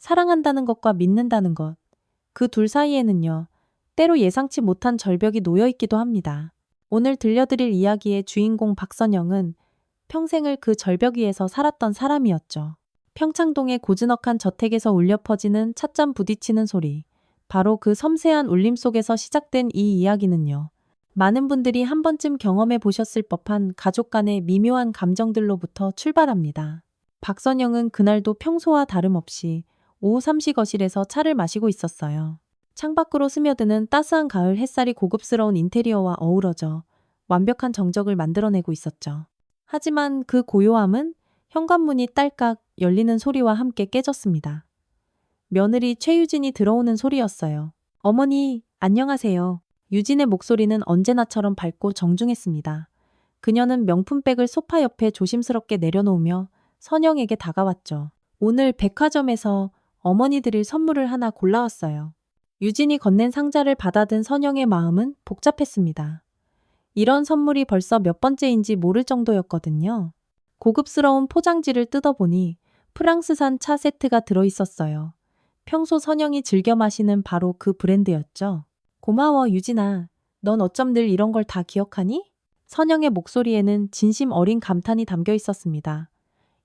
사랑한다는 것과 믿는다는 것. 그 둘 사이에는요, 때로 예상치 못한 절벽이 놓여 있기도 합니다. 오늘 들려드릴 이야기의 주인공 박선영은 평생을 그 절벽 위에서 살았던 사람이었죠. 평창동의 고즈넉한 저택에서 울려 퍼지는 찻잔 부딪히는 소리. 바로 그 섬세한 울림 속에서 시작된 이 이야기는요. 많은 분들이 한 번쯤 경험해 보셨을 법한 가족 간의 미묘한 감정들로부터 출발합니다. 박선영은 그날도 평소와 다름없이 오후 삼시 거실에서 차를 마시고 있었어요. 창밖으로 스며드는 따스한 가을 햇살이 고급스러운 인테리어와 어우러져 완벽한 정적을 만들어내고 있었죠. 하지만 그 고요함은 현관문이 딸깍 열리는 소리와 함께 깨졌습니다. 며느리 최유진이 들어오는 소리였어요. 어머니, 안녕하세요. 유진의 목소리는 언제나처럼 밝고 정중했습니다. 그녀는 명품백을 소파 옆에 조심스럽게 내려놓으며 선영에게 다가왔죠. 오늘 백화점에서 어머니 드릴 선물을 하나 골라왔어요. 유진이 건넨 상자를 받아든 선영의 마음은 복잡했습니다. 이런 선물이 벌써 몇 번째인지 모를 정도였거든요. 고급스러운 포장지를 뜯어보니 프랑스산 차 세트가 들어있었어요. 평소 선영이 즐겨 마시는 바로 그 브랜드였죠. 고마워, 유진아. 넌 어쩜 늘 이런 걸 다 기억하니? 선영의 목소리에는 진심 어린 감탄이 담겨 있었습니다.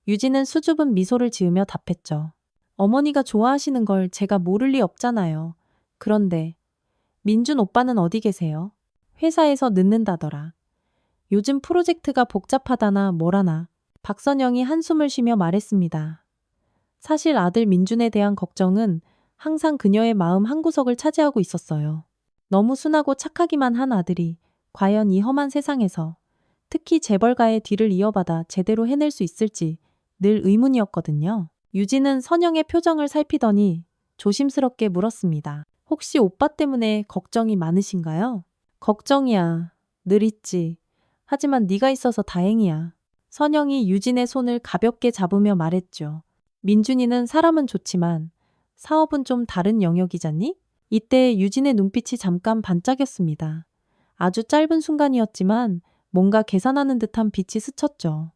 유진은 수줍은 미소를 지으며 답했죠. 어머니가 좋아하시는 걸 제가 모를 리 없잖아요. 그런데 민준 오빠는 어디 계세요? 회사에서 늦는다더라. 요즘 프로젝트가 복잡하다나 뭐라나. 박선영이 한숨을 쉬며 말했습니다. 사실 아들 민준에 대한 걱정은 항상 그녀의 마음 한구석을 차지하고 있었어요. 너무 순하고 착하기만 한 아들이 과연 이 험한 세상에서 특히 재벌가의 뒤를 이어받아 제대로 해낼 수 있을지 늘 의문이었거든요. 유진은 선영의 표정을 살피더니 조심스럽게 물었습니다. 혹시 오빠 때문에 걱정이 많으신가요? 걱정이야. 늘 있지. 하지만 네가 있어서 다행이야. 선영이 유진의 손을 가볍게 잡으며 말했죠. 민준이는 사람은 좋지만 사업은 좀 다른 영역이잖니? 이때 유진의 눈빛이 잠깐 반짝였습니다. 아주 짧은 순간이었지만 뭔가 계산하는 듯한 빛이 스쳤죠.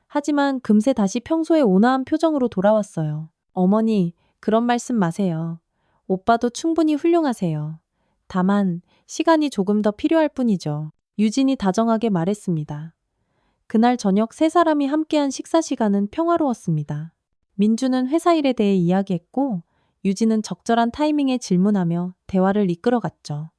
하지만 금세 다시 평소의 온화한 표정으로 돌아왔어요. 어머니, 그런 말씀 마세요. 오빠도 충분히 훌륭하세요. 다만 시간이 조금 더 필요할 뿐이죠. 유진이 다정하게 말했습니다. 그날 저녁 세 사람이 함께한 식사 시간은 평화로웠습니다. 민주는 회사 일에 대해 이야기했고 유진은 적절한 타이밍에 질문하며 대화를 이끌어갔죠.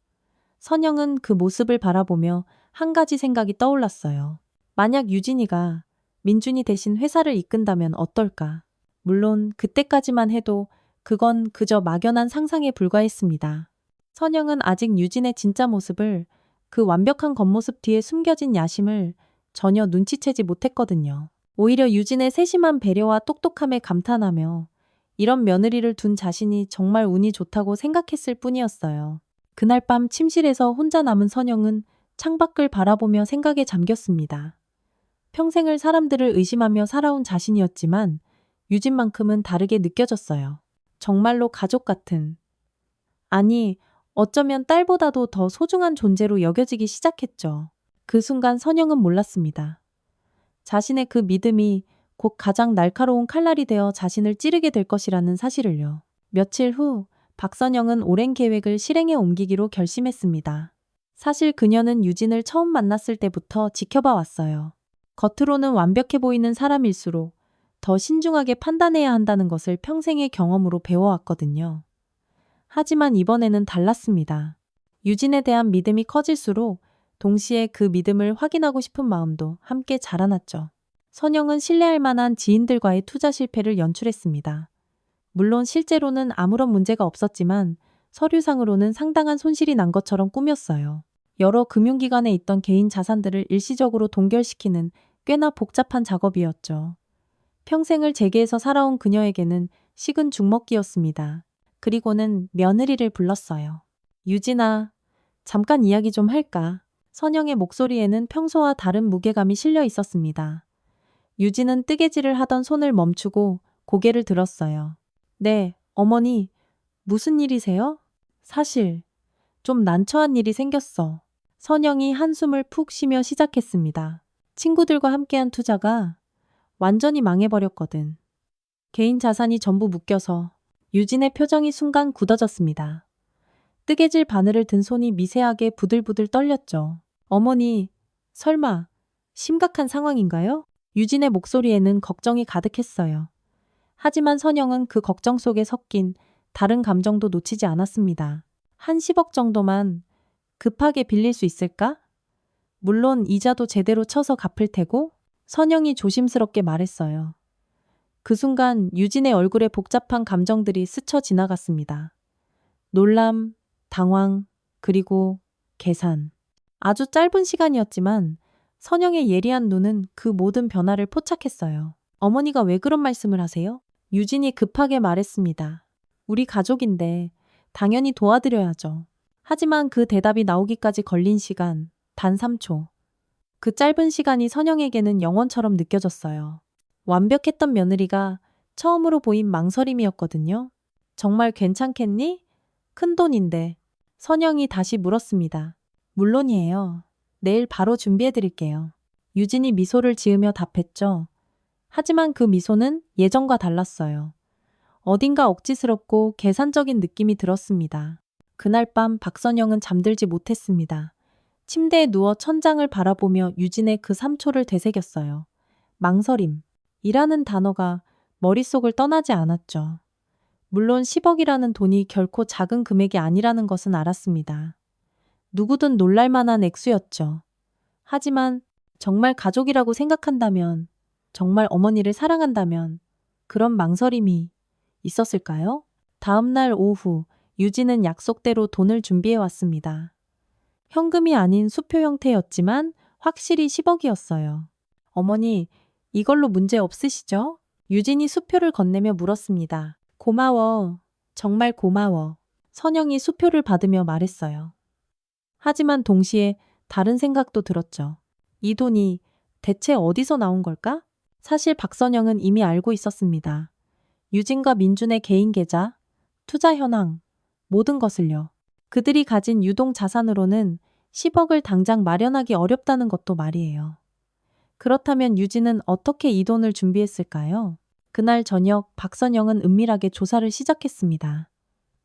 선영은 그 모습을 바라보며 한 가지 생각이 떠올랐어요. 만약 유진이가 민준이 대신 회사를 이끈다면 어떨까? 물론 그때까지만 해도 그건 그저 막연한 상상에 불과했습니다. 선영은 아직 유진의 진짜 모습을, 그 완벽한 겉모습 뒤에 숨겨진 야심을 전혀 눈치채지 못했거든요. 오히려 유진의 세심한 배려와 똑똑함에 감탄하며 이런 며느리를 둔 자신이 정말 운이 좋다고 생각했을 뿐이었어요. 그날 밤 침실에서 혼자 남은 선영은 창밖을 바라보며 생각에 잠겼습니다. 평생을 사람들을 의심하며 살아온 자신이었지만 유진만큼은 다르게 느껴졌어요. 정말로 가족 같은, 아니, 어쩌면 딸보다도 더 소중한 존재로 여겨지기 시작했죠. 그 순간 선영은 몰랐습니다. 자신의 그 믿음이 곧 가장 날카로운 칼날이 되어 자신을 찌르게 될 것이라는 사실을요. 며칠 후 박선영은 오랜 계획을 실행에 옮기기로 결심했습니다. 사실 그녀는 유진을 처음 만났을 때부터 지켜봐 왔어요. 겉으로는 완벽해 보이는 사람일수록 더 신중하게 판단해야 한다는 것을 평생의 경험으로 배워왔거든요. 하지만 이번에는 달랐습니다. 유진에 대한 믿음이 커질수록 동시에 그 믿음을 확인하고 싶은 마음도 함께 자라났죠. 선영은 신뢰할 만한 지인들과의 투자 실패를 연출했습니다. 물론 실제로는 아무런 문제가 없었지만 서류상으로는 상당한 손실이 난 것처럼 꾸몄어요. 여러 금융기관에 있던 개인 자산들을 일시적으로 동결시키는 꽤나 복잡한 작업이었죠. 평생을 재계에서 살아온 그녀에게는 식은 죽 먹기였습니다. 그리고는 며느리를 불렀어요. 유진아, 잠깐 이야기 좀 할까? 선영의 목소리에는 평소와 다른 무게감이 실려 있었습니다. 유진은 뜨개질을 하던 손을 멈추고 고개를 들었어요. 네, 어머니, 무슨 일이세요? 사실 좀 난처한 일이 생겼어. 선영이 한숨을 푹 쉬며 시작했습니다. 친구들과 함께한 투자가 완전히 망해버렸거든. 개인 자산이 전부 묶여서 유진의 표정이 순간 굳어졌습니다. 뜨개질 바늘을 든 손이 미세하게 부들부들 떨렸죠. 어머니, 설마 심각한 상황인가요? 유진의 목소리에는 걱정이 가득했어요. 하지만 선영은 그 걱정 속에 섞인 다른 감정도 놓치지 않았습니다. 한 10억 정도만 급하게 빌릴 수 있을까? 물론 이자도 제대로 쳐서 갚을 테고? 선영이 조심스럽게 말했어요. 그 순간 유진의 얼굴에 복잡한 감정들이 스쳐 지나갔습니다. 놀람, 당황, 그리고 계산. 아주 짧은 시간이었지만 선영의 예리한 눈은 그 모든 변화를 포착했어요. 어머니가 왜 그런 말씀을 하세요? 유진이 급하게 말했습니다. 우리 가족인데 당연히 도와드려야죠. 하지만 그 대답이 나오기까지 걸린 시간, 단 3초. 그 짧은 시간이 선영에게는 영원처럼 느껴졌어요. 완벽했던 며느리가 처음으로 보인 망설임이었거든요. 정말 괜찮겠니? 큰돈인데. 선영이 다시 물었습니다. 물론이에요. 내일 바로 준비해드릴게요. 유진이 미소를 지으며 답했죠. 하지만 그 미소는 예전과 달랐어요. 어딘가 억지스럽고 계산적인 느낌이 들었습니다. 그날 밤 박선영은 잠들지 못했습니다. 침대에 누워 천장을 바라보며 유진의 그 3초를 되새겼어요. 망설임. 이라는 단어가 머릿속을 떠나지 않았죠. 물론 10억이라는 돈이 결코 작은 금액이 아니라는 것은 알았습니다. 누구든 놀랄 만한 액수였죠. 하지만 정말 가족이라고 생각한다면, 정말 어머니를 사랑한다면 그런 망설임이 있었을까요? 다음 날 오후 유진은 약속대로 돈을 준비해 왔습니다. 현금이 아닌 수표 형태였지만 확실히 10억이었어요. 어머니, 이걸로 문제 없으시죠? 유진이 수표를 건네며 물었습니다. 고마워. 정말 고마워. 선영이 수표를 받으며 말했어요. 하지만 동시에 다른 생각도 들었죠. 이 돈이 대체 어디서 나온 걸까? 사실 박선영은 이미 알고 있었습니다. 유진과 민준의 개인 계좌, 투자 현황, 모든 것을요. 그들이 가진 유동 자산으로는 10억을 당장 마련하기 어렵다는 것도 말이에요. 그렇다면 유진은 어떻게 이 돈을 준비했을까요? 그날 저녁 박선영은 은밀하게 조사를 시작했습니다.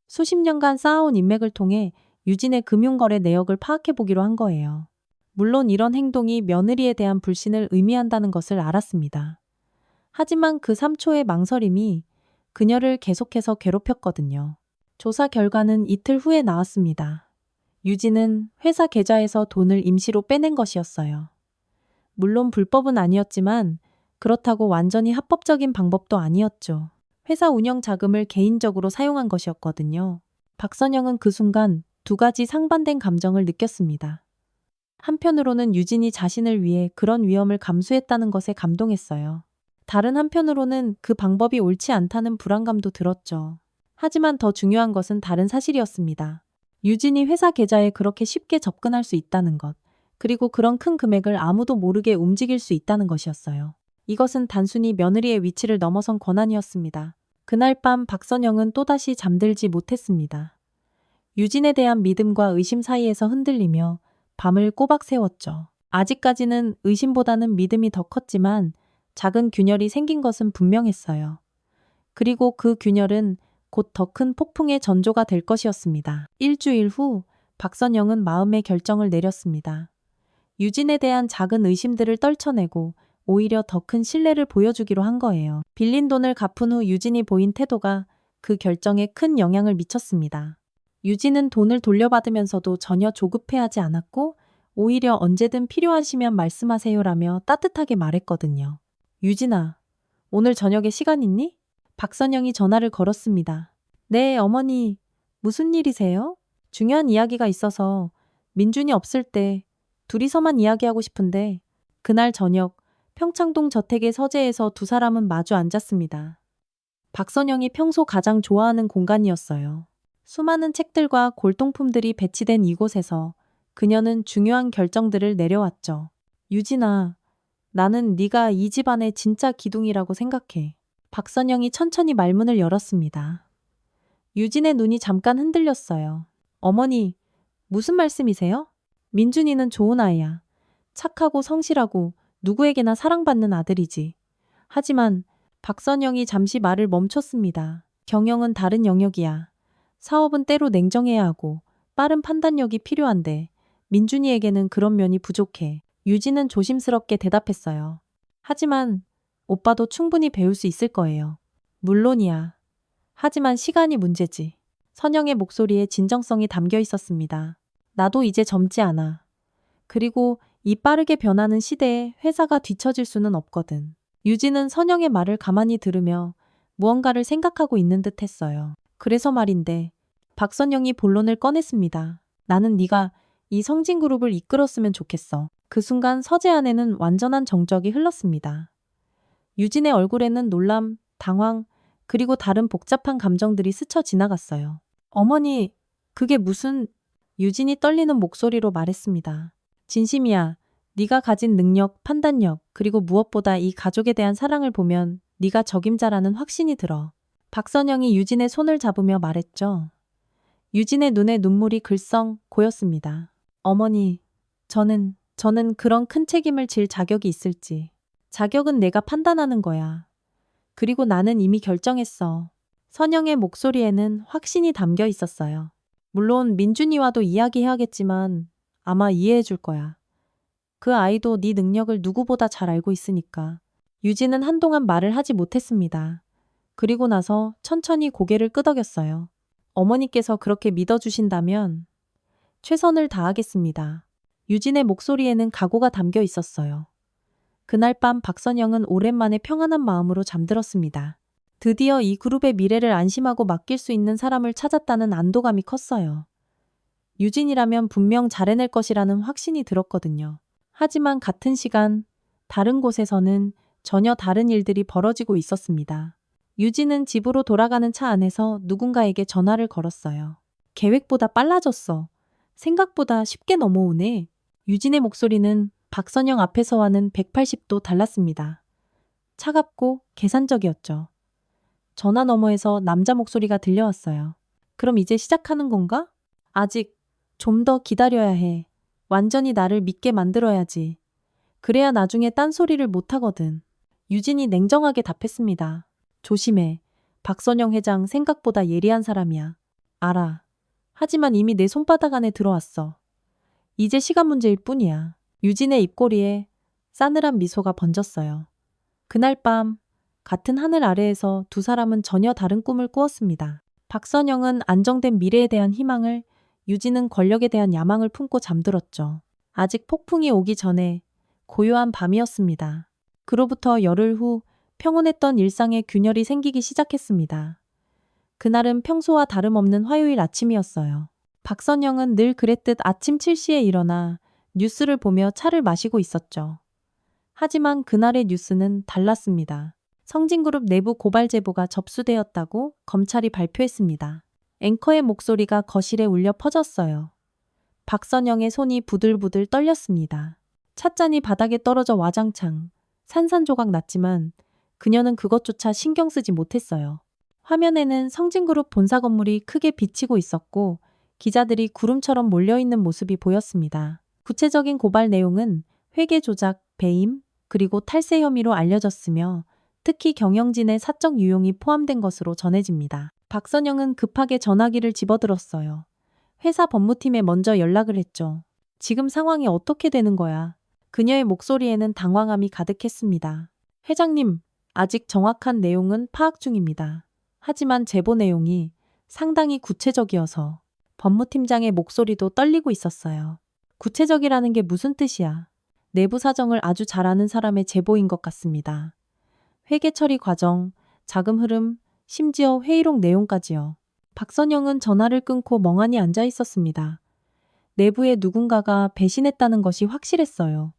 수십 년간 쌓아온 인맥을 통해 유진의 금융거래 내역을 파악해보기로 한 거예요. 물론 이런 행동이 며느리에 대한 불신을 의미한다는 것을 알았습니다. 하지만 그 3초의 망설임이 그녀를 계속해서 괴롭혔거든요. 조사 결과는 이틀 후에 나왔습니다. 유진은 회사 계좌에서 돈을 임시로 빼낸 것이었어요. 물론 불법은 아니었지만 그렇다고 완전히 합법적인 방법도 아니었죠. 회사 운영 자금을 개인적으로 사용한 것이었거든요. 박선영은 그 순간 두 가지 상반된 감정을 느꼈습니다. 한편으로는 유진이 자신을 위해 그런 위험을 감수했다는 것에 감동했어요. 다른 한편으로는 그 방법이 옳지 않다는 불안감도 들었죠. 하지만 더 중요한 것은 다른 사실이었습니다. 유진이 회사 계좌에 그렇게 쉽게 접근할 수 있다는 것, 그리고 그런 큰 금액을 아무도 모르게 움직일 수 있다는 것이었어요. 이것은 단순히 며느리의 위치를 넘어선 권한이었습니다. 그날 밤 박선영은 또다시 잠들지 못했습니다. 유진에 대한 믿음과 의심 사이에서 흔들리며 밤을 꼬박 새웠죠. 아직까지는 의심보다는 믿음이 더 컸지만 작은 균열이 생긴 것은 분명했어요. 그리고 그 균열은 곧 더 큰 폭풍의 전조가 될 것이었습니다. 일주일 후 박선영은 마음의 결정을 내렸습니다. 유진에 대한 작은 의심들을 떨쳐내고 오히려 더 큰 신뢰를 보여주기로 한 거예요. 빌린 돈을 갚은 후 유진이 보인 태도가 그 결정에 큰 영향을 미쳤습니다. 유진은 돈을 돌려받으면서도 전혀 조급해하지 않았고 오히려 언제든 필요하시면 말씀하세요라며 따뜻하게 말했거든요. 유진아, 오늘 저녁에 시간 있니? 박선영이 전화를 걸었습니다. 네, 어머니. 무슨 일이세요? 중요한 이야기가 있어서 민준이 없을 때 둘이서만 이야기하고 싶은데 그날 저녁 평창동 저택의 서재에서 두 사람은 마주 앉았습니다. 박선영이 평소 가장 좋아하는 공간이었어요. 수많은 책들과 골동품들이 배치된 이곳에서 그녀는 중요한 결정들을 내려왔죠. 유진아, 나는 네가 이 집안의 진짜 기둥이라고 생각해. 박선영이 천천히 말문을 열었습니다. 유진의 눈이 잠깐 흔들렸어요. 어머니, 무슨 말씀이세요? 민준이는 좋은 아이야. 착하고 성실하고 누구에게나 사랑받는 아들이지. 하지만 박선영이 잠시 말을 멈췄습니다. 경영은 다른 영역이야. 사업은 때로 냉정해야 하고 빠른 판단력이 필요한데 민준이에게는 그런 면이 부족해. 유진은 조심스럽게 대답했어요. 하지만 오빠도 충분히 배울 수 있을 거예요. 물론이야. 하지만 시간이 문제지. 선영의 목소리에 진정성이 담겨 있었습니다. 나도 이제 젊지 않아. 그리고 이 빠르게 변하는 시대에 회사가 뒤처질 수는 없거든. 유진은 선영의 말을 가만히 들으며 무언가를 생각하고 있는 듯 했어요. 그래서 말인데 박선영이 본론을 꺼냈습니다. 나는 네가 이 성진그룹을 이끌었으면 좋겠어. 그 순간 서재 안에는 완전한 정적이 흘렀습니다. 유진의 얼굴에는 놀람, 당황, 그리고 다른 복잡한 감정들이 스쳐 지나갔어요. 어머니, 그게 무슨... 유진이 떨리는 목소리로 말했습니다. 진심이야. 네가 가진 능력, 판단력, 그리고 무엇보다 이 가족에 대한 사랑을 보면 네가 적임자라는 확신이 들어. 박선영이 유진의 손을 잡으며 말했죠. 유진의 눈에 눈물이 글썽 고였습니다. 어머니, 저는 그런 큰 책임을 질 자격이 있을지. 자격은 내가 판단하는 거야. 그리고 나는 이미 결정했어. 선영의 목소리에는 확신이 담겨 있었어요. 물론 민준이와도 이야기해야겠지만 아마 이해해 줄 거야. 그 아이도 네 능력을 누구보다 잘 알고 있으니까. 유진은 한동안 말을 하지 못했습니다. 그리고 나서 천천히 고개를 끄덕였어요. 어머니께서 그렇게 믿어주신다면 최선을 다하겠습니다. 유진의 목소리에는 각오가 담겨 있었어요. 그날 밤 박선영은 오랜만에 평안한 마음으로 잠들었습니다. 드디어 이 그룹의 미래를 안심하고 맡길 수 있는 사람을 찾았다는 안도감이 컸어요. 유진이라면 분명 잘해낼 것이라는 확신이 들었거든요. 하지만 같은 시간 다른 곳에서는 전혀 다른 일들이 벌어지고 있었습니다. 유진은 집으로 돌아가는 차 안에서 누군가에게 전화를 걸었어요. 계획보다 빨라졌어. 생각보다 쉽게 넘어오네. 유진의 목소리는 박선영 앞에서와는 180도 달랐습니다. 차갑고 계산적이었죠. 전화 너머에서 남자 목소리가 들려왔어요. 그럼 이제 시작하는 건가? 아직 좀 더 기다려야 해. 완전히 나를 믿게 만들어야지. 그래야 나중에 딴소리를 못하거든. 유진이 냉정하게 답했습니다. 조심해. 박선영 회장 생각보다 예리한 사람이야. 알아. 하지만 이미 내 손바닥 안에 들어왔어. 이제 시간 문제일 뿐이야. 유진의 입꼬리에 싸늘한 미소가 번졌어요. 그날 밤 같은 하늘 아래에서 두 사람은 전혀 다른 꿈을 꾸었습니다. 박선영은 안정된 미래에 대한 희망을, 유진은 권력에 대한 야망을 품고 잠들었죠. 아직 폭풍이 오기 전에 고요한 밤이었습니다. 그로부터 열흘 후 평온했던 일상에 균열이 생기기 시작했습니다. 그날은 평소와 다름없는 화요일 아침이었어요. 박선영은 늘 그랬듯 아침 7시에 일어나 뉴스를 보며 차를 마시고 있었죠. 하지만 그날의 뉴스는 달랐습니다. 성진그룹 내부 고발 제보가 접수되었다고 검찰이 발표했습니다. 앵커의 목소리가 거실에 울려 퍼졌어요. 박선영의 손이 부들부들 떨렸습니다. 찻잔이 바닥에 떨어져 와장창 산산조각 났지만 그녀는 그것조차 신경 쓰지 못했어요. 화면에는 성진그룹 본사 건물이 크게 비치고 있었고 기자들이 구름처럼 몰려있는 모습이 보였습니다. 구체적인 고발 내용은 회계 조작, 배임, 그리고 탈세 혐의로 알려졌으며 특히 경영진의 사적 유용이 포함된 것으로 전해집니다. 박선영은 급하게 전화기를 집어들었어요. 회사 법무팀에 먼저 연락을 했죠. 지금 상황이 어떻게 되는 거야? 그녀의 목소리에는 당황함이 가득했습니다. 회장님, 아직 정확한 내용은 파악 중입니다. 하지만 제보 내용이 상당히 구체적이어서 법무팀장의 목소리도 떨리고 있었어요. 구체적이라는 게 무슨 뜻이야? 내부 사정을 아주 잘 아는 사람의 제보인 것 같습니다. 회계 처리 과정, 자금 흐름, 심지어 회의록 내용까지요. 박선영은 전화를 끊고 멍하니 앉아 있었습니다. 내부에 누군가가 배신했다는 것이 확실했어요.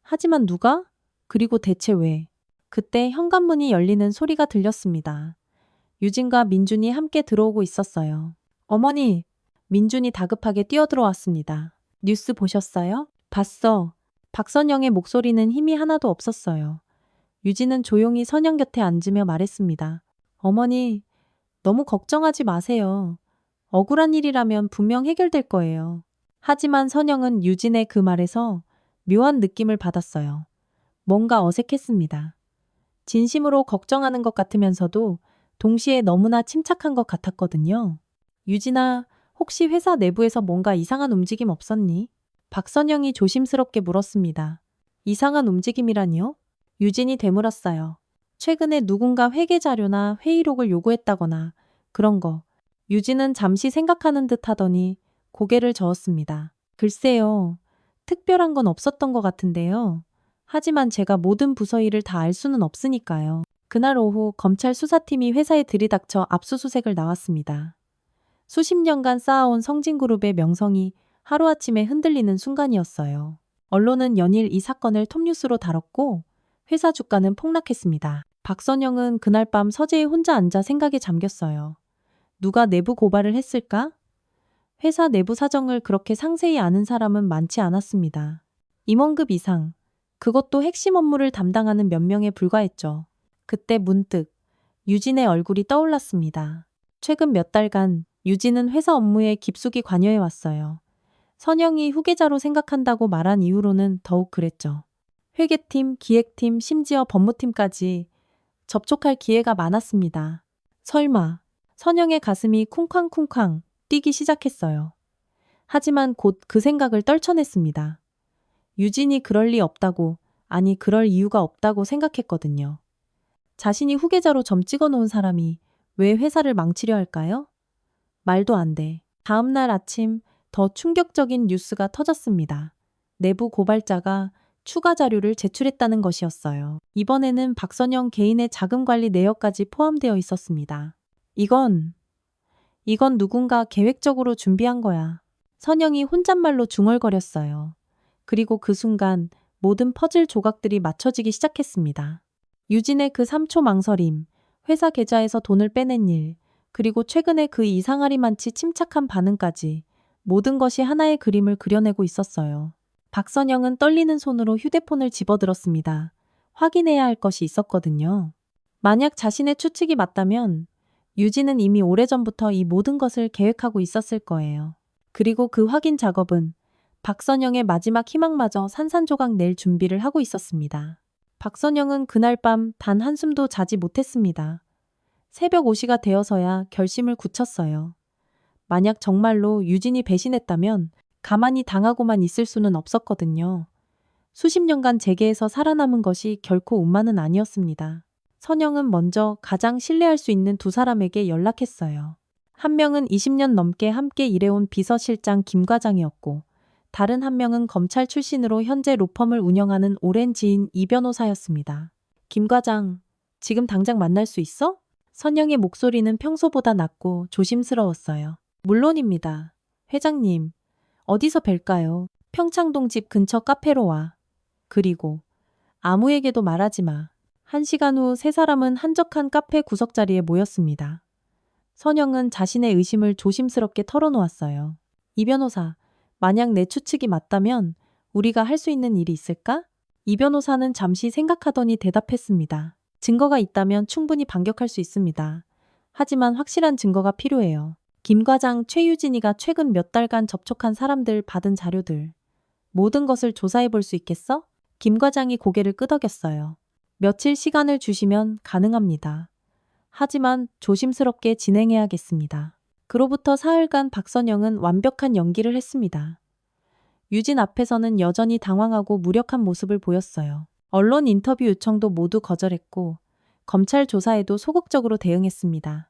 하지만 누가? 그리고 대체 왜? 그때 현관문이 열리는 소리가 들렸습니다. 유진과 민준이 함께 들어오고 있었어요. 어머니! 민준이 다급하게 뛰어들어왔습니다. 뉴스 보셨어요? 봤어. 박선영의 목소리는 힘이 하나도 없었어요. 유진은 조용히 선영 곁에 앉으며 말했습니다. 어머니, 너무 걱정하지 마세요. 억울한 일이라면 분명 해결될 거예요. 하지만 선영은 유진의 그 말에서 묘한 느낌을 받았어요. 뭔가 어색했습니다. 진심으로 걱정하는 것 같으면서도 동시에 너무나 침착한 것 같았거든요. 유진아, 혹시 회사 내부에서 뭔가 이상한 움직임 없었니? 박선영이 조심스럽게 물었습니다. 이상한 움직임이라니요? 유진이 되물었어요. 최근에 누군가 회계 자료나 회의록을 요구했다거나 그런 거. 유진은 잠시 생각하는 듯 하더니 고개를 저었습니다. 글쎄요. 특별한 건 없었던 것 같은데요. 하지만 제가 모든 부서 일을 다 알 수는 없으니까요. 그날 오후 검찰 수사팀이 회사에 들이닥쳐 압수수색을 나왔습니다. 수십 년간 쌓아온 성진그룹의 명성이 하루아침에 흔들리는 순간이었어요. 언론은 연일 이 사건을 톱뉴스로 다뤘고 회사 주가는 폭락했습니다. 박선영은 그날 밤 서재에 혼자 앉아 생각에 잠겼어요. 누가 내부 고발을 했을까? 회사 내부 사정을 그렇게 상세히 아는 사람은 많지 않았습니다. 임원급 이상, 그것도 핵심 업무를 담당하는 몇 명에 불과했죠. 그때 문득 유진의 얼굴이 떠올랐습니다. 최근 몇 달간 유진은 회사 업무에 깊숙이 관여해 왔어요. 선영이 후계자로 생각한다고 말한 이후로는 더욱 그랬죠. 회계팀, 기획팀, 심지어 법무팀까지 접촉할 기회가 많았습니다. 설마 선영의 가슴이 쿵쾅쿵쾅 뛰기 시작했어요. 하지만 곧 그 생각을 떨쳐냈습니다. 유진이 그럴 리 없다고, 아니 그럴 이유가 없다고 생각했거든요. 자신이 후계자로 점 찍어놓은 사람이 왜 회사를 망치려 할까요? 말도 안 돼. 다음 날 아침 더 충격적인 뉴스가 터졌습니다. 내부 고발자가 추가 자료를 제출했다는 것이었어요. 이번에는 박선영 개인의 자금 관리 내역까지 포함되어 있었습니다. 이건 누군가 계획적으로 준비한 거야. 선영이 혼잣말로 중얼거렸어요. 그리고 그 순간 모든 퍼즐 조각들이 맞춰지기 시작했습니다. 유진의 그 3초 망설임, 회사 계좌에서 돈을 빼낸 일, 그리고 최근에 그 이상하리만치 침착한 반응까지 모든 것이 하나의 그림을 그려내고 있었어요. 박선영은 떨리는 손으로 휴대폰을 집어들었습니다. 확인해야 할 것이 있었거든요. 만약 자신의 추측이 맞다면 유진은 이미 오래전부터 이 모든 것을 계획하고 있었을 거예요. 그리고 그 확인 작업은 박선영의 마지막 희망마저 산산조각 낼 준비를 하고 있었습니다. 박선영은 그날 밤 단 한숨도 자지 못했습니다. 새벽 5시가 되어서야 결심을 굳혔어요. 만약 정말로 유진이 배신했다면 가만히 당하고만 있을 수는 없었거든요. 수십 년간 재계에서 살아남은 것이 결코 운만은 아니었습니다. 선영은 먼저 가장 신뢰할 수 있는 두 사람에게 연락했어요. 한 명은 20년 넘게 함께 일해온 비서실장 김 과장이었고, 다른 한 명은 검찰 출신으로 현재 로펌을 운영하는 오랜 지인 이 변호사였습니다. 김 과장, 지금 당장 만날 수 있어? 선영의 목소리는 평소보다 낮고 조심스러웠어요. 물론입니다. 회장님, 어디서 뵐까요? 평창동 집 근처 카페로 와. 그리고 아무에게도 말하지 마. 1시간 후 세 사람은 한적한 카페 구석자리에 모였습니다. 선영은 자신의 의심을 조심스럽게 털어놓았어요. 이 변호사, 만약 내 추측이 맞다면 우리가 할 수 있는 일이 있을까? 이 변호사는 잠시 생각하더니 대답했습니다. 증거가 있다면 충분히 반격할 수 있습니다. 하지만 확실한 증거가 필요해요. 김 과장, 최유진이가 최근 몇 달간 접촉한 사람들 받은 자료들, 모든 것을 조사해 볼 수 있겠어? 김 과장이 고개를 끄덕였어요. 며칠 시간을 주시면 가능합니다. 하지만 조심스럽게 진행해야겠습니다. 그로부터 사흘간 박선영은 완벽한 연기를 했습니다. 유진 앞에서는 여전히 당황하고 무력한 모습을 보였어요. 언론 인터뷰 요청도 모두 거절했고 검찰 조사에도 소극적으로 대응했습니다.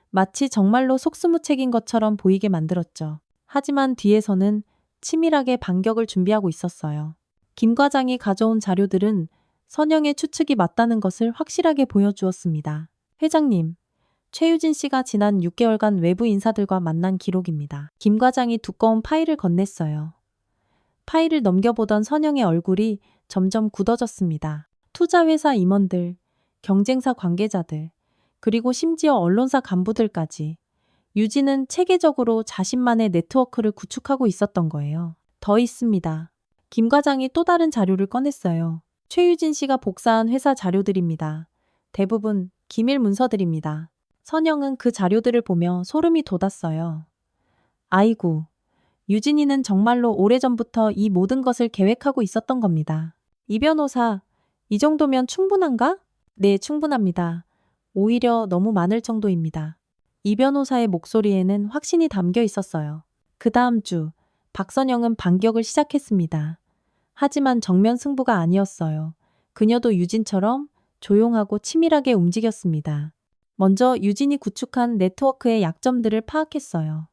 마치 정말로 속수무책인 것처럼 보이게 만들었죠. 하지만 뒤에서는 치밀하게 반격을 준비하고 있었어요. 김 과장이 가져온 자료들은 선영의 추측이 맞다는 것을 확실하게 보여주었습니다. 회장님, 최유진 씨가 지난 6개월간 외부 인사들과 만난 기록입니다. 김 과장이 두꺼운 파일을 건넸어요. 파일을 넘겨보던 선영의 얼굴이 점점 굳어졌습니다. 투자회사 임원들, 경쟁사 관계자들, 그리고 심지어 언론사 간부들까지 유진은 체계적으로 자신만의 네트워크를 구축하고 있었던 거예요. 더 있습니다. 김 과장이 또 다른 자료를 꺼냈어요. 최유진 씨가 복사한 회사 자료들입니다. 대부분 기밀 문서들입니다. 선영은 그 자료들을 보며 소름이 돋았어요. 아이고, 유진이는 정말로 오래전부터 이 모든 것을 계획하고 있었던 겁니다. 이 변호사, 이 정도면 충분한가? 네, 충분합니다. 오히려 너무 많을 정도입니다. 이 변호사의 목소리에는 확신이 담겨 있었어요. 그 다음 주, 박선영은 반격을 시작했습니다. 하지만 정면 승부가 아니었어요. 그녀도 유진처럼 조용하고 치밀하게 움직였습니다. 먼저 유진이 구축한 네트워크의 약점들을 파악했어요.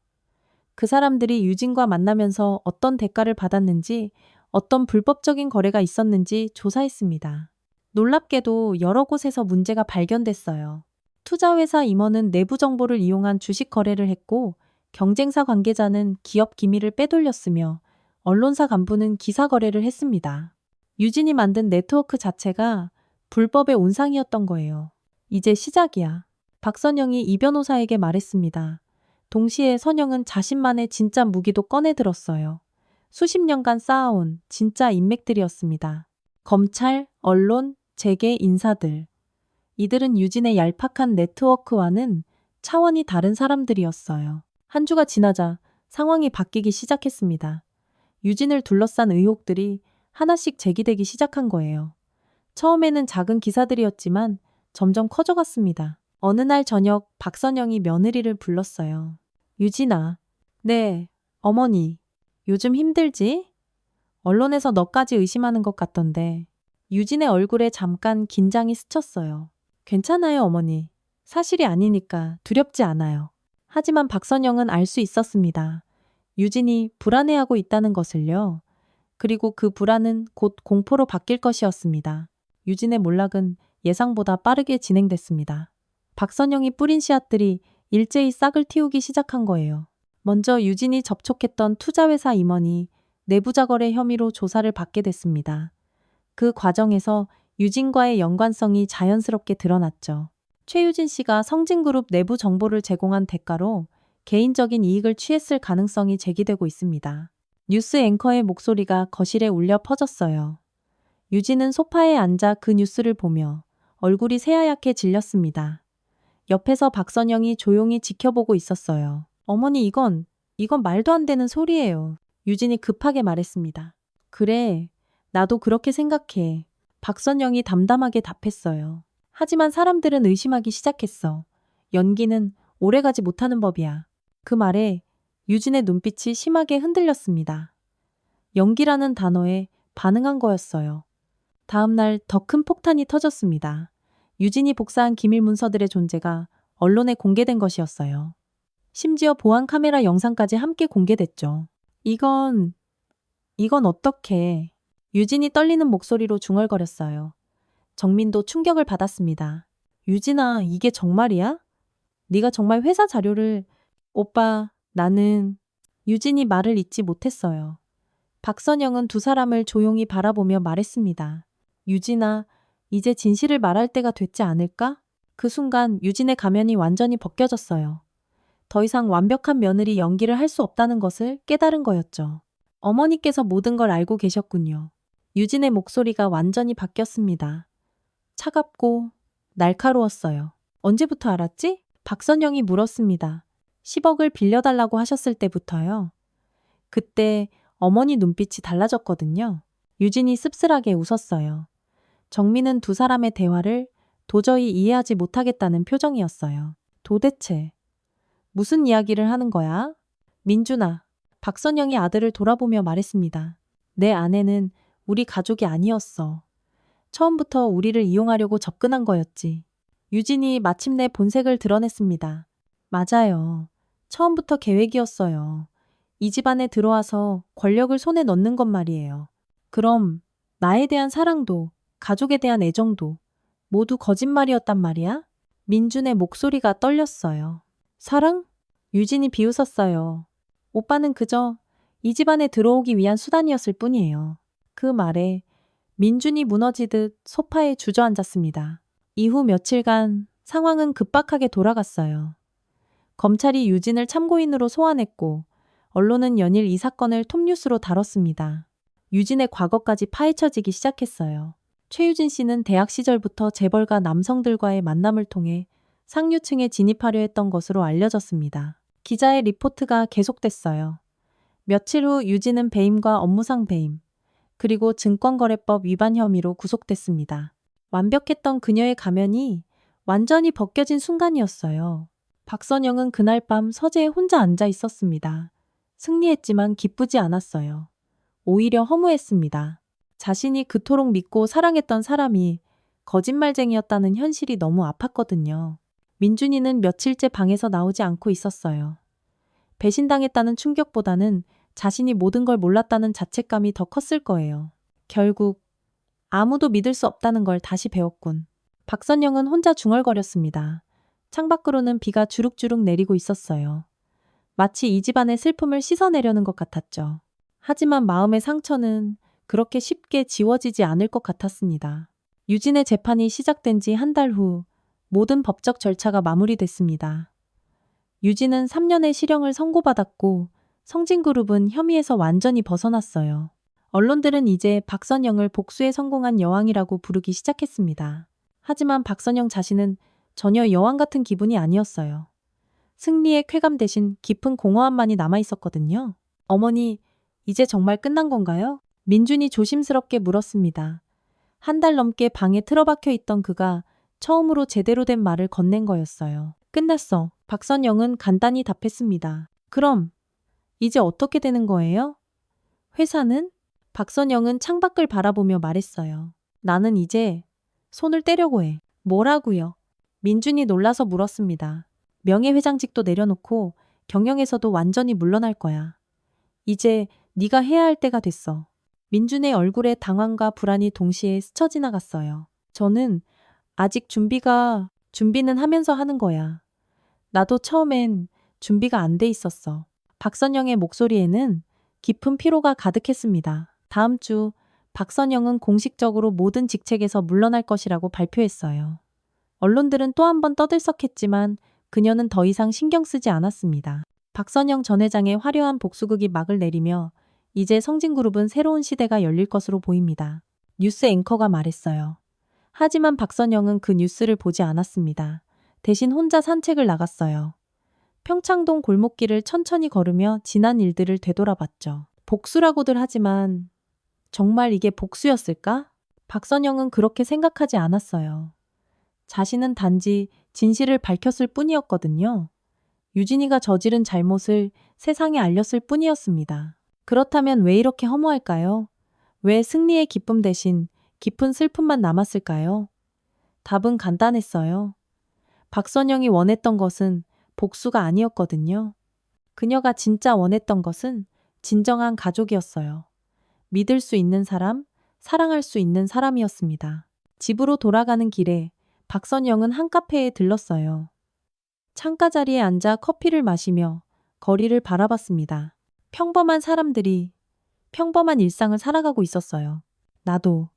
그 사람들이 유진과 만나면서 어떤 대가를 받았는지, 어떤 불법적인 거래가 있었는지 조사했습니다. 놀랍게도 여러 곳에서 문제가 발견됐어요. 투자회사 임원은 내부 정보를 이용한 주식 거래를 했고, 경쟁사 관계자는 기업 기밀을 빼돌렸으며, 언론사 간부는 기사 거래를 했습니다. 유진이 만든 네트워크 자체가 불법의 온상이었던 거예요. 이제 시작이야. 박선영이 이 변호사에게 말했습니다. 동시에 선영은 자신만의 진짜 무기도 꺼내 들었어요. 수십 년간 쌓아온 진짜 인맥들이었습니다. 검찰, 언론, 재계 인사들. 이들은 유진의 얄팍한 네트워크와는 차원이 다른 사람들이었어요. 한 주가 지나자 상황이 바뀌기 시작했습니다. 유진을 둘러싼 의혹들이 하나씩 제기되기 시작한 거예요. 처음에는 작은 기사들이었지만 점점 커져갔습니다. 어느 날 저녁 박선영이 며느리를 불렀어요. 유진아. 네, 어머니. 요즘 힘들지? 언론에서 너까지 의심하는 것 같던데. 유진의 얼굴에 잠깐 긴장이 스쳤어요. 괜찮아요, 어머니. 사실이 아니니까 두렵지 않아요. 하지만 박선영은 알 수 있었습니다. 유진이 불안해하고 있다는 것을요. 그리고 그 불안은 곧 공포로 바뀔 것이었습니다. 유진의 몰락은 예상보다 빠르게 진행됐습니다. 박선영이 뿌린 씨앗들이 일제히 싹을 틔우기 시작한 거예요. 먼저 유진이 접촉했던 투자회사 임원이 내부자 거래 혐의로 조사를 받게 됐습니다. 그 과정에서 유진과의 연관성이 자연스럽게 드러났죠. 최유진 씨가 성진그룹 내부 정보를 제공한 대가로 개인적인 이익을 취했을 가능성이 제기되고 있습니다. 뉴스 앵커의 목소리가 거실에 울려 퍼졌어요. 유진은 소파에 앉아 그 뉴스를 보며 얼굴이 새하얗게 질렸습니다. 옆에서 박선영이 조용히 지켜보고 있었어요. 어머니 이건 말도 안 되는 소리예요. 유진이 급하게 말했습니다. 그래, 나도 그렇게 생각해. 박선영이 담담하게 답했어요. 하지만 사람들은 의심하기 시작했어. 연기는 오래가지 못하는 법이야. 그 말에 유진의 눈빛이 심하게 흔들렸습니다. 연기라는 단어에 반응한 거였어요. 다음 날 더 큰 폭탄이 터졌습니다. 유진이 복사한 기밀 문서들의 존재가 언론에 공개된 것이었어요. 심지어 보안 카메라 영상까지 함께 공개됐죠. 이건 어떻게? 유진이 떨리는 목소리로 중얼거렸어요. 정민도 충격을 받았습니다. 유진아, 이게 정말이야? 네가 정말 회사 자료를... 오빠, 나는... 유진이 말을 잇지 못했어요. 박선영은 두 사람을 조용히 바라보며 말했습니다. 유진아, 이제 진실을 말할 때가 됐지 않을까? 그 순간 유진의 가면이 완전히 벗겨졌어요. 더 이상 완벽한 며느리 연기를 할 수 없다는 것을 깨달은 거였죠. 어머니께서 모든 걸 알고 계셨군요. 유진의 목소리가 완전히 바뀌었습니다. 차갑고 날카로웠어요. 언제부터 알았지? 박선영이 물었습니다. 10억을 빌려달라고 하셨을 때부터요. 그때 어머니 눈빛이 달라졌거든요. 유진이 씁쓸하게 웃었어요. 정민은 두 사람의 대화를 도저히 이해하지 못하겠다는 표정이었어요. 도대체 무슨 이야기를 하는 거야? 민준아, 박선영이 아들을 돌아보며 말했습니다. 내 아내는 우리 가족이 아니었어. 처음부터 우리를 이용하려고 접근한 거였지. 유진이 마침내 본색을 드러냈습니다. 맞아요. 처음부터 계획이었어요. 이 집안에 들어와서 권력을 손에 넣는 것 말이에요. 그럼 나에 대한 사랑도 가족에 대한 애정도 모두 거짓말이었단 말이야? 민준의 목소리가 떨렸어요. 사랑? 유진이 비웃었어요. 오빠는 그저 이 집안에 들어오기 위한 수단이었을 뿐이에요. 그 말에 민준이 무너지듯 소파에 주저앉았습니다. 이후 며칠간 상황은 급박하게 돌아갔어요. 검찰이 유진을 참고인으로 소환했고 언론은 연일 이 사건을 톱뉴스로 다뤘습니다. 유진의 과거까지 파헤쳐지기 시작했어요. 최유진 씨는 대학 시절부터 재벌가 남성들과의 만남을 통해 상류층에 진입하려 했던 것으로 알려졌습니다. 기자의 리포트가 계속됐어요. 며칠 후 유진은 배임과 업무상 배임, 그리고 증권거래법 위반 혐의로 구속됐습니다. 완벽했던 그녀의 가면이 완전히 벗겨진 순간이었어요. 박선영은 그날 밤 서재에 혼자 앉아 있었습니다. 승리했지만 기쁘지 않았어요. 오히려 허무했습니다. 자신이 그토록 믿고 사랑했던 사람이 거짓말쟁이였다는 현실이 너무 아팠거든요. 민준이는 며칠째 방에서 나오지 않고 있었어요. 배신당했다는 충격보다는 자신이 모든 걸 몰랐다는 자책감이 더 컸을 거예요. 결국 아무도 믿을 수 없다는 걸 다시 배웠군. 박선영은 혼자 중얼거렸습니다. 창밖으로는 비가 주룩주룩 내리고 있었어요. 마치 이 집안의 슬픔을 씻어내려는 것 같았죠. 하지만 마음의 상처는 그렇게 쉽게 지워지지 않을 것 같았습니다. 유진의 재판이 시작된 지 한 달 후 모든 법적 절차가 마무리됐습니다. 유진은 3년의 실형을 선고받았고 성진그룹은 혐의에서 완전히 벗어났어요. 언론들은 이제 박선영을 복수에 성공한 여왕이라고 부르기 시작했습니다. 하지만 박선영 자신은 전혀 여왕 같은 기분이 아니었어요. 승리의 쾌감 대신 깊은 공허함만이 남아있었거든요. 어머니, 이제 정말 끝난 건가요? 민준이 조심스럽게 물었습니다. 한 달 넘게 방에 틀어박혀 있던 그가 처음으로 제대로 된 말을 건넨 거였어요. 끝났어. 박선영은 간단히 답했습니다. 그럼 이제 어떻게 되는 거예요? 회사는? 박선영은 창밖을 바라보며 말했어요. 나는 이제 손을 떼려고 해. 뭐라고요? 민준이 놀라서 물었습니다. 명예회장직도 내려놓고 경영에서도 완전히 물러날 거야. 이제 네가 해야 할 때가 됐어. 민준의 얼굴에 당황과 불안이 동시에 스쳐 지나갔어요. 저는 아직 준비는 하면서 하는 거야. 나도 처음엔 준비가 안 돼 있었어. 박선영의 목소리에는 깊은 피로가 가득했습니다. 다음 주 박선영은 공식적으로 모든 직책에서 물러날 것이라고 발표했어요. 언론들은 또 한 번 떠들썩했지만 그녀는 더 이상 신경 쓰지 않았습니다. 박선영 전 회장의 화려한 복수극이 막을 내리며 이제 성진그룹은 새로운 시대가 열릴 것으로 보입니다. 뉴스 앵커가 말했어요. 하지만 박선영은 그 뉴스를 보지 않았습니다. 대신 혼자 산책을 나갔어요. 평창동 골목길을 천천히 걸으며 지난 일들을 되돌아봤죠. 복수라고들 하지만 정말 이게 복수였을까? 박선영은 그렇게 생각하지 않았어요. 자신은 단지 진실을 밝혔을 뿐이었거든요. 유진이가 저지른 잘못을 세상에 알렸을 뿐이었습니다. 그렇다면 왜 이렇게 허무할까요? 왜 승리의 기쁨 대신 깊은 슬픔만 남았을까요? 답은 간단했어요. 박선영이 원했던 것은 복수가 아니었거든요. 그녀가 진짜 원했던 것은 진정한 가족이었어요. 믿을 수 있는 사람, 사랑할 수 있는 사람이었습니다. 집으로 돌아가는 길에 박선영은 한 카페에 들렀어요. 창가 자리에 앉아 커피를 마시며 거리를 바라봤습니다. 평범한 사람들이 평범한 일상을 살아가고 있었어요. 나도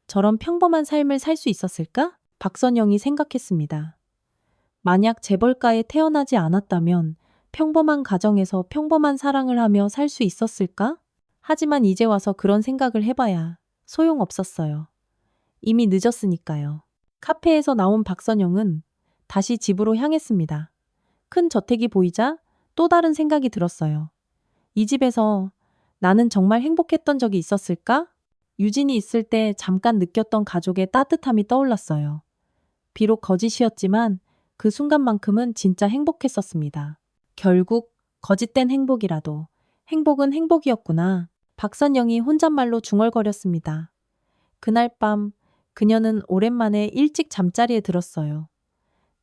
저런 평범한 삶을 살 수 있었을까? 박선영이 생각했습니다. 만약 재벌가에 태어나지 않았다면 평범한 가정에서 평범한 사랑을 하며 살 수 있었을까? 하지만 이제 와서 그런 생각을 해봐야 소용없었어요. 이미 늦었으니까요. 카페에서 나온 박선영은 다시 집으로 향했습니다. 큰 저택이 보이자 또 다른 생각이 들었어요. 이 집에서 나는 정말 행복했던 적이 있었을까? 유진이 있을 때 잠깐 느꼈던 가족의 따뜻함이 떠올랐어요. 비록 거짓이었지만 그 순간만큼은 진짜 행복했었습니다. 결국 거짓된 행복이라도 행복은 행복이었구나. 박선영이 혼잣말로 중얼거렸습니다. 그날 밤 그녀는 오랜만에 일찍 잠자리에 들었어요.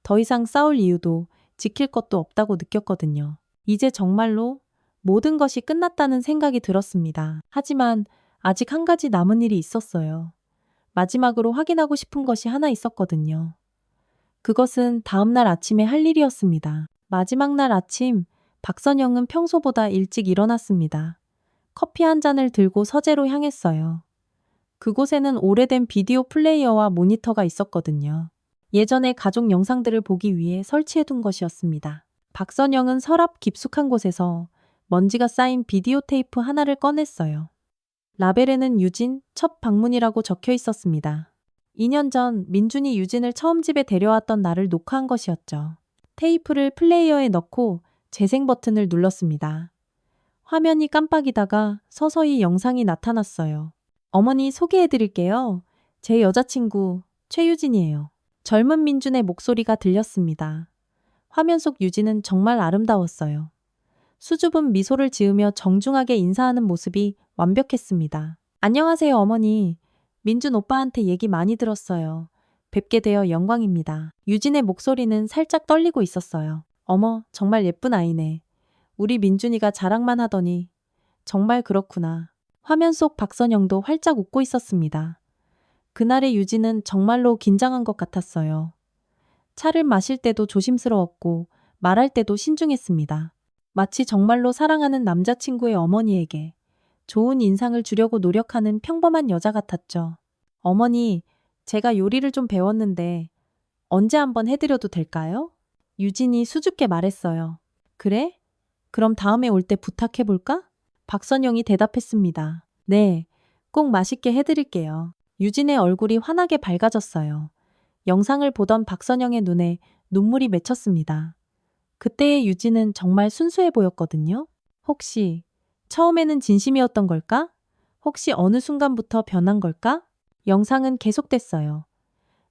더 이상 싸울 이유도 지킬 것도 없다고 느꼈거든요. 이제 정말로 모든 것이 끝났다는 생각이 들었습니다. 하지만 아직 한 가지 남은 일이 있었어요. 마지막으로 확인하고 싶은 것이 하나 있었거든요. 그것은 다음날 아침에 할 일이었습니다. 마지막 날 아침, 박선영은 평소보다 일찍 일어났습니다. 커피 한 잔을 들고 서재로 향했어요. 그곳에는 오래된 비디오 플레이어와 모니터가 있었거든요. 예전의 가족 영상들을 보기 위해 설치해둔 것이었습니다. 박선영은 서랍 깊숙한 곳에서 먼지가 쌓인 비디오 테이프 하나를 꺼냈어요. 라벨에는 유진 첫 방문이라고 적혀 있었습니다. 2년 전 민준이 유진을 처음 집에 데려왔던 날을 녹화한 것이었죠. 테이프를 플레이어에 넣고 재생 버튼을 눌렀습니다. 화면이 깜빡이다가 서서히 영상이 나타났어요. 어머니 소개해드릴게요. 제 여자친구 최유진이에요. 젊은 민준의 목소리가 들렸습니다. 화면 속 유진은 정말 아름다웠어요. 수줍은 미소를 지으며 정중하게 인사하는 모습이 완벽했습니다. 안녕하세요, 어머니. 민준 오빠한테 얘기 많이 들었어요. 뵙게 되어 영광입니다. 유진의 목소리는 살짝 떨리고 있었어요. 어머, 정말 예쁜 아이네. 우리 민준이가 자랑만 하더니 정말 그렇구나. 화면 속 박선영도 활짝 웃고 있었습니다. 그날의 유진은 정말로 긴장한 것 같았어요. 차를 마실 때도 조심스러웠고 말할 때도 신중했습니다. 마치 정말로 사랑하는 남자친구의 어머니에게 좋은 인상을 주려고 노력하는 평범한 여자 같았죠. 어머니, 제가 요리를 좀 배웠는데 언제 한번 해드려도 될까요? 유진이 수줍게 말했어요. 그래? 그럼 다음에 올 때 부탁해볼까? 박선영이 대답했습니다. 네, 꼭 맛있게 해드릴게요. 유진의 얼굴이 환하게 밝아졌어요. 영상을 보던 박선영의 눈에 눈물이 맺혔습니다. 그때의 유진은 정말 순수해 보였거든요. 혹시 처음에는 진심이었던 걸까? 혹시 어느 순간부터 변한 걸까? 영상은 계속됐어요.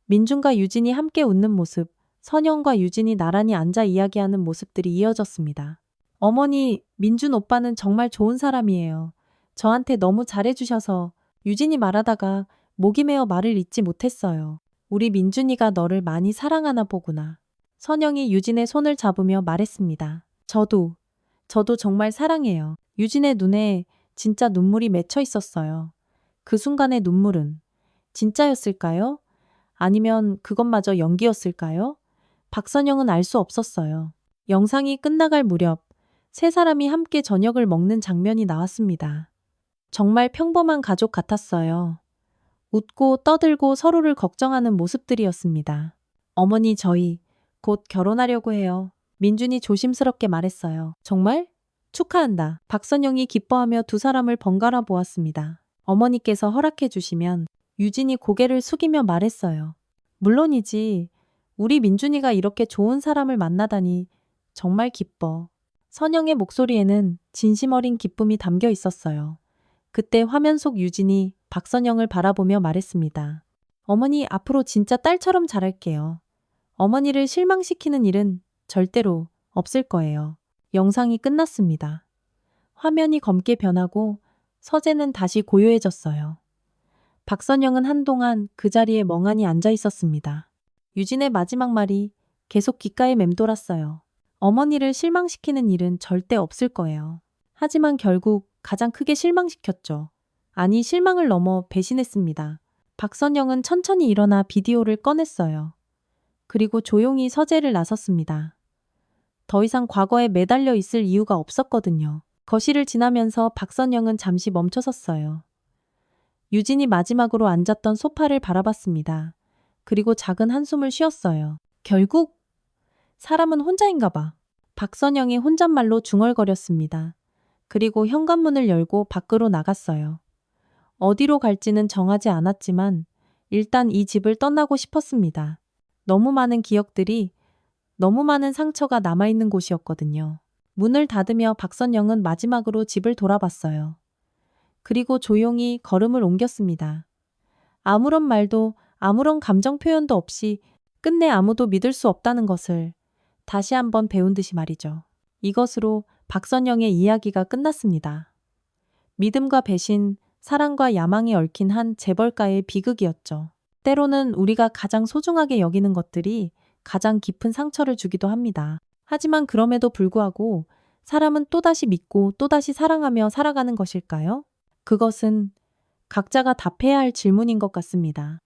민준과 유진이 함께 웃는 모습, 선영과 유진이 나란히 앉아 이야기하는 모습들이 이어졌습니다. 어머니, 민준 오빠는 정말 좋은 사람이에요. 저한테 너무 잘해주셔서 유진이 말하다가 목이 메어 말을 잇지 못했어요. 우리 민준이가 너를 많이 사랑하나 보구나. 선영이 유진의 손을 잡으며 말했습니다. 저도 정말 사랑해요. 유진의 눈에 진짜 눈물이 맺혀 있었어요. 그 순간의 눈물은 진짜였을까요? 아니면 그것마저 연기였을까요? 박선영은 알 수 없었어요. 영상이 끝나갈 무렵 세 사람이 함께 저녁을 먹는 장면이 나왔습니다. 정말 평범한 가족 같았어요. 웃고 떠들고 서로를 걱정하는 모습들이었습니다. 어머니, 저희 곧 결혼하려고 해요. 민준이 조심스럽게 말했어요. 정말? 축하한다. 박선영이 기뻐하며 두 사람을 번갈아 보았습니다. 어머니께서 허락해 주시면 유진이 고개를 숙이며 말했어요. 물론이지. 우리 민준이가 이렇게 좋은 사람을 만나다니 정말 기뻐. 선영의 목소리에는 진심 어린 기쁨이 담겨 있었어요. 그때 화면 속 유진이 박선영을 바라보며 말했습니다. 어머니, 앞으로 진짜 딸처럼 잘할게요. 어머니를 실망시키는 일은 절대로 없을 거예요. 영상이 끝났습니다. 화면이 검게 변하고 서재는 다시 고요해졌어요. 박선영은 한동안 그 자리에 멍하니 앉아 있었습니다. 유진의 마지막 말이 계속 귓가에 맴돌았어요. 어머니를 실망시키는 일은 절대 없을 거예요. 하지만 결국 가장 크게 실망시켰죠. 아니, 실망을 넘어 배신했습니다. 박선영은 천천히 일어나 비디오를 꺼냈어요. 그리고 조용히 서재를 나섰습니다. 더 이상 과거에 매달려 있을 이유가 없었거든요. 거실을 지나면서 박선영은 잠시 멈춰섰어요. 유진이 마지막으로 앉았던 소파를 바라봤습니다. 그리고 작은 한숨을 쉬었어요. 결국 사람은 혼자인가 봐. 박선영이 혼잣말로 중얼거렸습니다. 그리고 현관문을 열고 밖으로 나갔어요. 어디로 갈지는 정하지 않았지만 일단 이 집을 떠나고 싶었습니다. 너무 많은 기억들이, 너무 많은 상처가 남아있는 곳이었거든요. 문을 닫으며 박선영은 마지막으로 집을 돌아봤어요. 그리고 조용히 걸음을 옮겼습니다. 아무런 말도, 아무런 감정 표현도 없이 끝내 아무도 믿을 수 없다는 것을 다시 한번 배운 듯이 말이죠. 이것으로 박선영의 이야기가 끝났습니다. 믿음과 배신, 사랑과 야망이 얽힌 한 재벌가의 비극이었죠. 때로는 우리가 가장 소중하게 여기는 것들이 가장 깊은 상처를 주기도 합니다. 하지만 그럼에도 불구하고 사람은 또다시 믿고 또다시 사랑하며 살아가는 것일까요? 그것은 각자가 답해야 할 질문인 것 같습니다.